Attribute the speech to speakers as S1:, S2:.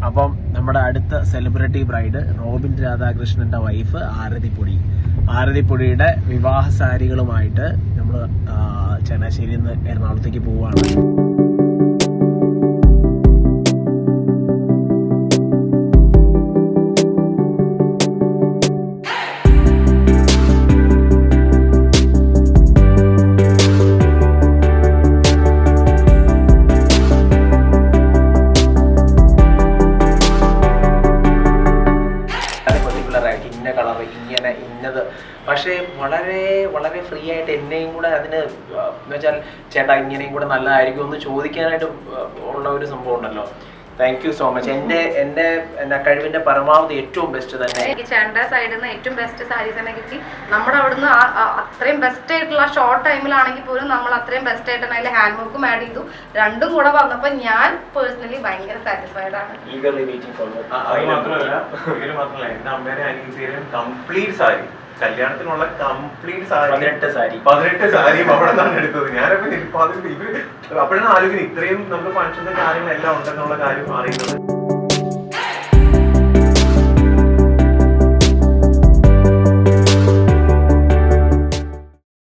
S1: അപ്പം നമ്മുടെ അടുത്ത സെലിബ്രിറ്റി ബ്രൈഡ് റോബിൻ രാധാകൃഷ്ണന്റെ വൈഫ് ആരതിപ്പൊടിയുടെ വിവാഹ സാരികളുമായിട്ട് നമ്മൾ ചങ്ങനാശ്ശേരിയിൽ നിന്ന് എറണാകുളത്തേക്ക് പോവുകയാണ്. ഇന്ന കളർ ഇങ്ങനെ ഇന്നത്, പക്ഷേ വളരെ വളരെ ഫ്രീ ആയിട്ട് എന്നെയും കൂടെ അതിന് എന്ന് വെച്ചാൽ ചേട്ടാ ഇങ്ങനെയും കൂടെ നല്ലതായിരിക്കും എന്ന് ചോദിക്കാനായിട്ട് ഉള്ള ഒരു സംഭവം ഉണ്ടല്ലോ. Thank you so much. എന്റെ കഴിവിന്റെ പരമാവധി ഏറ്റവും ബെസ്റ്റ് തന്നെ.
S2: എനിക്ക് ചേട്ടൻ്റെ സൈഡിൽ നിന്ന് ഏറ്റവും ബെസ്റ്റ് സാരീസ് തന്നെ കിട്ടി. നമ്മുടെ അവിടുന്ന് അത്രയും ബെസ്റ്റ് ആയിട്ടുള്ള ഷോർട്ട് ടൈമിലാണെങ്കിൽ പോലും നമ്മൾ അത്രയും ബെസ്റ്റ് ആയിട്ട് അതിൽ ഹാൻഡ് വർക്കും ആഡ് ചെയ്തു. രണ്ടും കൂടെ വന്നപ്പോൾ ഞാൻ പേഴ്സണലി ഭയങ്കര സാറ്റിസ്ഫൈഡ് ആണ്.
S3: മാത്രമല്ല എന്റെ അമ്മേനെ അനിയത്തിയും കംപ്ലീറ്റ് സാരി, കല്യാണത്തിനുള്ള കംപ്ലീറ്റ് സാരി 18 സാരിയും അവിടെ നിന്നാണ് എടുത്തത്. ഞാനപ്പോ അപ്പോഴാണ് ആലോചിക്കുന്നത് ഇത്രയും നമുക്ക് ഫംഗ്ഷന്റെ കാര്യങ്ങളെല്ലാം ഉണ്ടെന്നുള്ള കാര്യം അറിയുന്നത്.